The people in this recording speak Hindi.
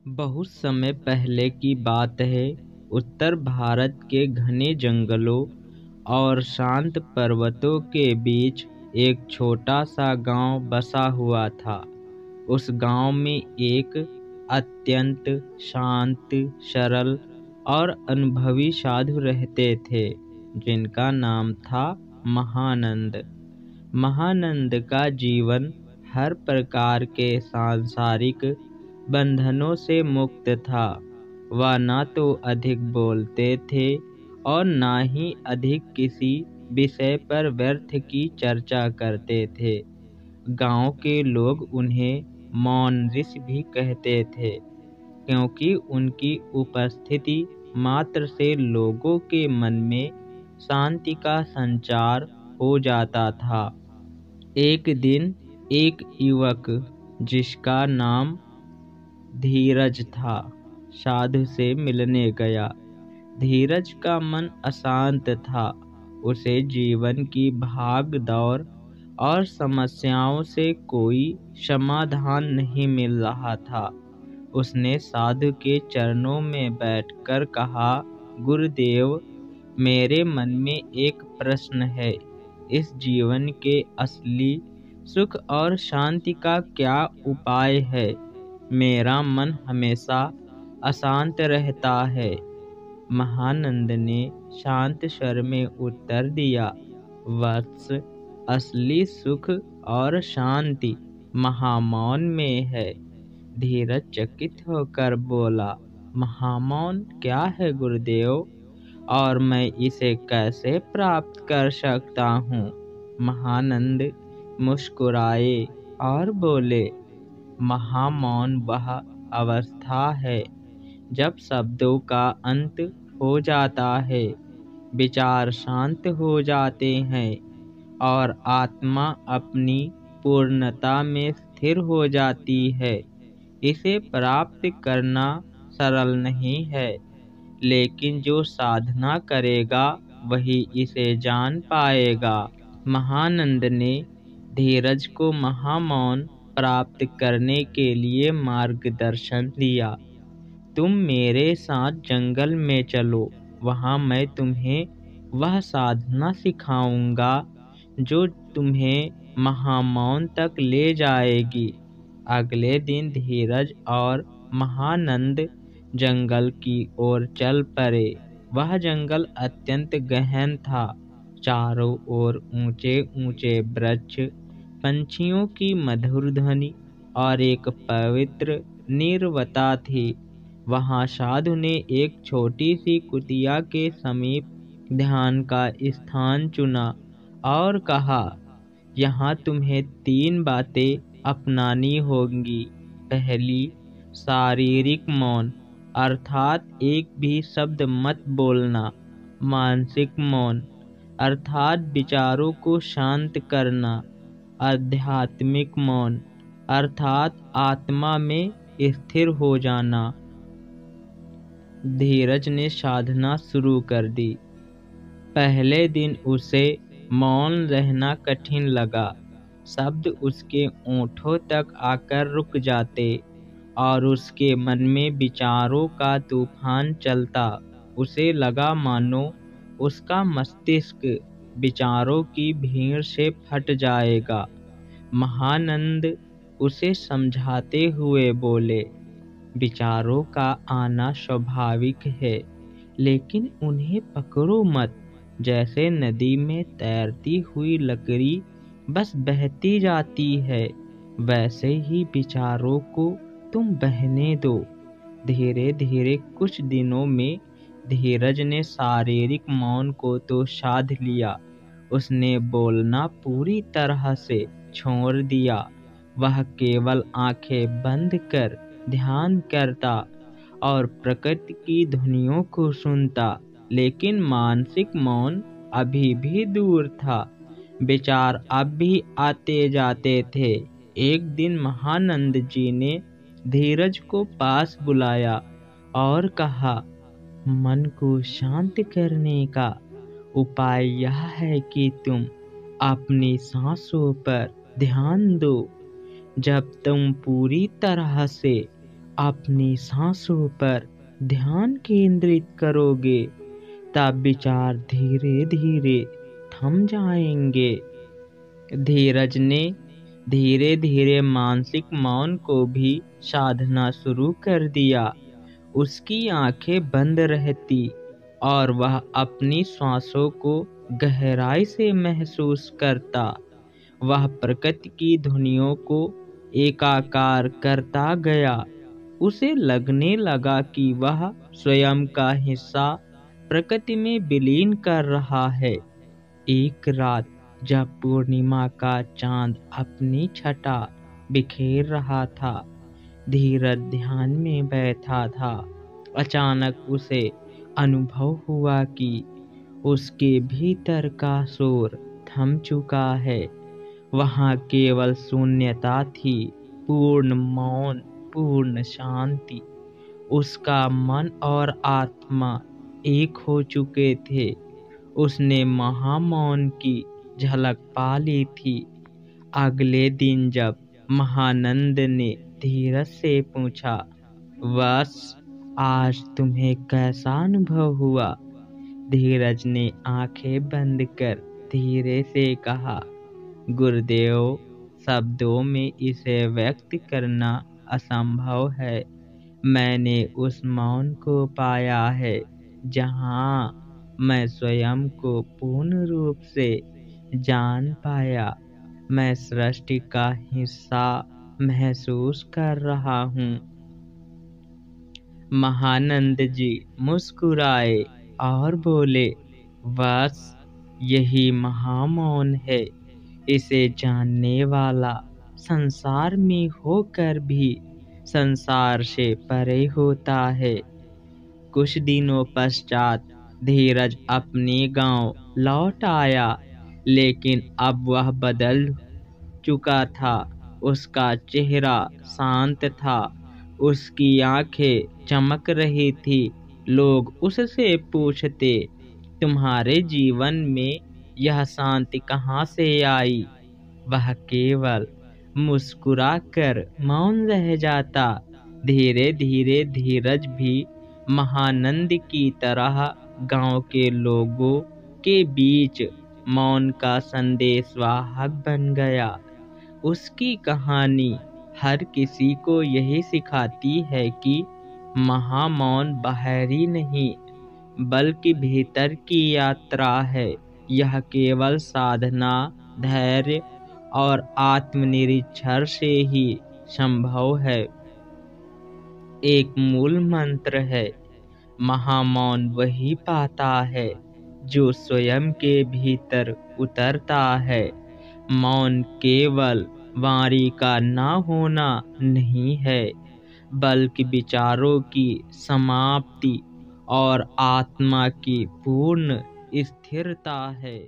बहुत समय पहले की बात है। उत्तर भारत के घने जंगलों और शांत पर्वतों के बीच एक छोटा सा गांव बसा हुआ था। उस गांव में एक अत्यंत शांत, सरल और अनुभवी साधु रहते थे, जिनका नाम था महानंद। महानंद का जीवन हर प्रकार के सांसारिक बंधनों से मुक्त था। वह न तो अधिक बोलते थे और न ही अधिक किसी विषय पर व्यर्थ की चर्चा करते थे। गांव के लोग उन्हें मौन ऋषि भी कहते थे, क्योंकि उनकी उपस्थिति मात्र से लोगों के मन में शांति का संचार हो जाता था। एक दिन एक युवक, जिसका नाम धीरज था, साधु से मिलने गया। धीरज का मन अशांत था। उसे जीवन की भाग दौड़ और समस्याओं से कोई समाधान नहीं मिल रहा था। उसने साधु के चरणों में बैठकर कहा, गुरुदेव, मेरे मन में एक प्रश्न है। इस जीवन के असली सुख और शांति का क्या उपाय है? मेरा मन हमेशा अशांत रहता है। महानंद ने शांत स्वर में उत्तर दिया, वत्स, असली सुख और शांति महामौन में है। धीरज चकित होकर बोला, महामौन क्या है गुरुदेव, और मैं इसे कैसे प्राप्त कर सकता हूँ? महानंद मुस्कुराए और बोले, महामौन वह अवस्था है जब शब्दों का अंत हो जाता है, विचार शांत हो जाते हैं और आत्मा अपनी पूर्णता में स्थिर हो जाती है। इसे प्राप्त करना सरल नहीं है, लेकिन जो साधना करेगा वही इसे जान पाएगा। महानंद ने धीरज को महामौन प्राप्त करने के लिए मार्गदर्शन दिया। तुम मेरे साथ जंगल में चलो, वहाँ मैं तुम्हें वह साधना सिखाऊंगा जो तुम्हें महामौन तक ले जाएगी। अगले दिन धीरज और महानंद जंगल की ओर चल पड़े। वह जंगल अत्यंत गहन था। चारों ओर ऊंचे ऊंचे वृक्ष, पंछियों की मधुर ध्वनि और एक पवित्र नीरवता थी। वहां साधु ने एक छोटी सी कुटिया के समीप ध्यान का स्थान चुना और कहा, यहाँ तुम्हें 3 बातें अपनानी होंगी। पहली, शारीरिक मौन, अर्थात एक भी शब्द मत बोलना। मानसिक मौन, अर्थात विचारों को शांत करना। आध्यात्मिक मौन, अर्थात आत्मा में स्थिर हो जाना। धीरज ने साधना शुरू कर दी। पहले दिन उसे मौन रहना कठिन लगा। शब्द उसके ओंठों तक आकर रुक जाते और उसके मन में विचारों का तूफान चलता। उसे लगा मानो उसका मस्तिष्क विचारों की भीड़ से फट जाएगा। महानंद उसे समझाते हुए बोले, विचारों का आना स्वाभाविक है, लेकिन उन्हें पकड़ो मत। जैसे नदी में तैरती हुई लकड़ी बस बहती जाती है, वैसे ही विचारों को तुम बहने दो। धीरे धीरे कुछ दिनों में धीरज ने शारीरिक मौन को तो साध लिया। उसने बोलना पूरी तरह से छोड़ दिया। वह केवल आंखें बंद कर ध्यान करता और प्रकृति की ध्वनियों को सुनता। लेकिन मानसिक मौन अभी भी दूर था। विचार अब भी आते जाते थे। एक दिन महानंद जी ने धीरज को पास बुलाया और कहा, मन को शांत करने का उपाय यह है कि तुम अपनी सांसों पर ध्यान दो। जब तुम पूरी तरह से अपनी सांसों पर ध्यान केंद्रित करोगे, तब विचार धीरे धीरे थम जाएंगे। धीरज ने धीरे धीरे मानसिक मौन को भी साधना शुरू कर दिया। उसकी आंखें बंद रहती और वह अपनी सांसों को गहराई से महसूस करता। वह प्रकृति की ध्वनियों को एकाकार करता गया। उसे लगने लगा कि वह स्वयं का हिस्सा प्रकृति में विलीन कर रहा है। एक रात जब पूर्णिमा का चांद अपनी छटा बिखेर रहा था, धीरज ध्यान में बैठा था। अचानक उसे अनुभव हुआ कि उसके भीतर का शोर थम चुका है। वहाँ केवल शून्यता थी, पूर्ण मौन, पूर्ण शांति। उसका मन और आत्मा एक हो चुके थे। उसने महामौन की झलक पा ली थी। अगले दिन जब महानंद ने धीरज से पूछा, बस आज तुम्हें कैसा अनुभव हुआ? धीरज ने आंखें बंद कर धीरे से कहा, गुरुदेव, शब्दों में इसे व्यक्त करना असंभव है। मैंने उस मौन को पाया है जहाँ मैं स्वयं को पूर्ण रूप से जान पाया। मैं सृष्टि का हिस्सा महसूस कर रहा हूँ। महानंद जी मुस्कुराए और बोले, बस यही महामौन है। इसे जानने वाला संसार में होकर भी संसार से परे होता है। कुछ दिनों पश्चात धीरज अपने गांव लौट आया, लेकिन अब वह बदल चुका था। उसका चेहरा शांत था, उसकी आंखें चमक रही थी। लोग उससे पूछते, तुम्हारे जीवन में यह शांति कहाँ से आई? वह केवल मुस्कुराकर मौन रह जाता। धीरे धीरे धीरज भी महानंद की तरह गांव के लोगों के बीच मौन का संदेशवाहक बन गया। उसकी कहानी हर किसी को यही सिखाती है कि महामौन बाहरी नहीं, बल्कि भीतर की यात्रा है। यह केवल साधना, धैर्य और आत्मनिरीक्षण से ही संभव है। एक मूल मंत्र है, महामौन वही पाता है जो स्वयं के भीतर उतरता है। मौन केवल वाणी का ना होना नहीं है, बल्कि विचारों की समाप्ति और आत्मा की पूर्ण स्थिरता है।